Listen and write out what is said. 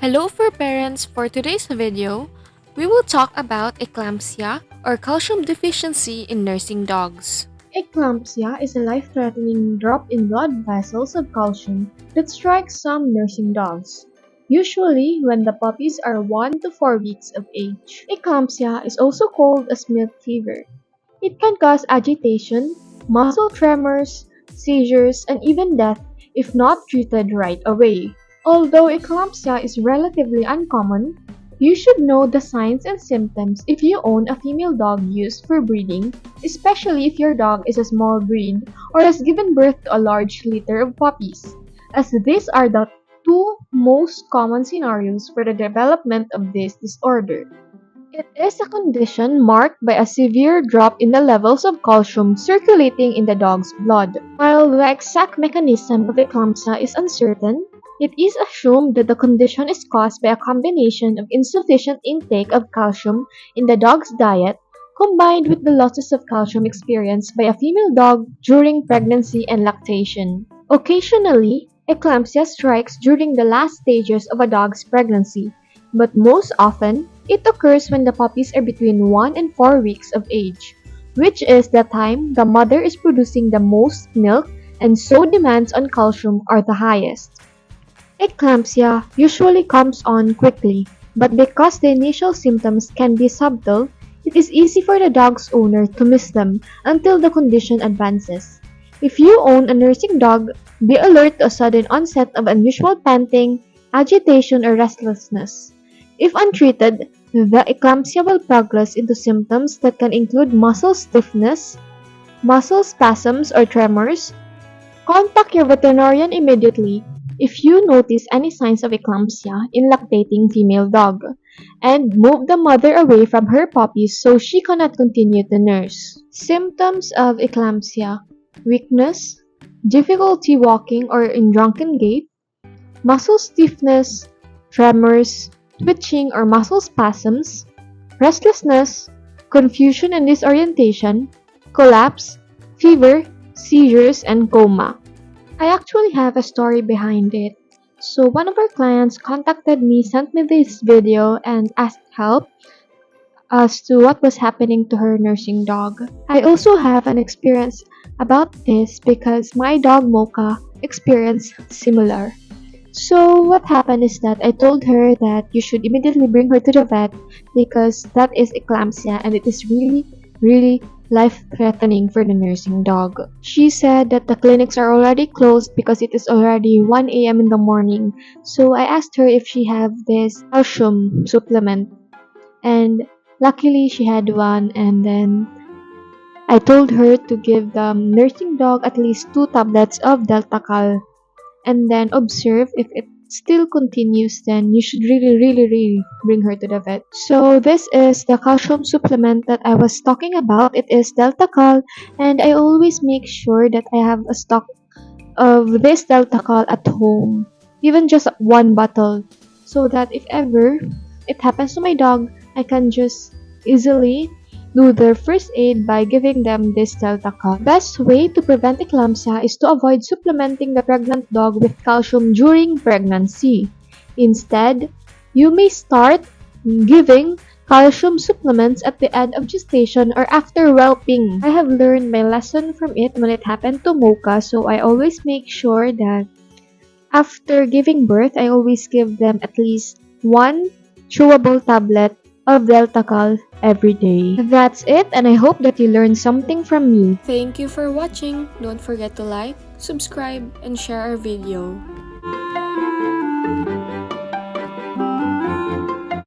Hello for parents. For today's video, we will talk about eclampsia or calcium deficiency in nursing dogs. Eclampsia is a life-threatening drop in blood vessels of calcium that strikes some nursing dogs, usually when the puppies are 1 to 4 weeks of age. Eclampsia is also called a milk fever. It can cause agitation, muscle tremors, seizures, and even death if not treated right away. Although eclampsia is relatively uncommon, you should know the signs and symptoms if you own a female dog used for breeding, especially if your dog is a small breed or has given birth to a large litter of puppies, as these are the two most common scenarios for the development of this disorder. It is a condition marked by a severe drop in the levels of calcium circulating in the dog's blood. While the exact mechanism of eclampsia is uncertain, it is assumed that the condition is caused by a combination of insufficient intake of calcium in the dog's diet combined with the losses of calcium experienced by a female dog during pregnancy and lactation. Occasionally, eclampsia strikes during the last stages of a dog's pregnancy, but most often, it occurs when the puppies are between 1 and 4 weeks of age, which is the time the mother is producing the most milk and so demands on calcium are the highest. Eclampsia usually comes on quickly, but because the initial symptoms can be subtle, it is easy for the dog's owner to miss them until the condition advances. If you own a nursing dog, be alert to a sudden onset of unusual panting, agitation, or restlessness. If untreated, the eclampsia will progress into symptoms that can include muscle stiffness, muscle spasms or tremors. Contact your veterinarian immediately if you notice any signs of eclampsia in lactating female dog, and move the mother away from her puppies so she cannot continue to nurse. Symptoms of eclampsia: weakness, difficulty walking or in drunken gait, muscle stiffness, tremors, twitching or muscle spasms, restlessness, confusion and disorientation, collapse, fever, seizures, and coma. I actually have a story behind it. So one of our clients contacted me, sent me this video, and asked help as to what was happening to her nursing dog. I also have an experience about this because my dog Mocha experienced similar. So what happened is that I told her that you should immediately bring her to the vet because that is eclampsia and it is really life-threatening for the nursing dog. She said that the clinics are already closed because it is already 1 a.m. in the morning. So I asked her if she have this calcium supplement, and luckily she had one, and then I told her to give the nursing dog at least 2 tablets of Deltacal and then observe. If it still continues, then you should really bring her to the vet. So this is the calcium supplement that I was talking about. It is Deltacal, and I always make sure that I have a stock of this Deltacal at home, even just 1 bottle, so that if ever it happens to my dog, I can just easily do their first aid by giving them this Deltacal. Best way to prevent eclampsia is to avoid supplementing the pregnant dog with calcium during pregnancy. Instead, you may start giving calcium supplements at the end of gestation or after whelping. I have learned my lesson from it when it happened to Mocha, so I always make sure that after giving birth, I always give them at least 1 chewable tablet of Deltacal every day. That's it, and I hope that you learned something from me. Thank you for watching. Don't forget to like, subscribe, and share our video.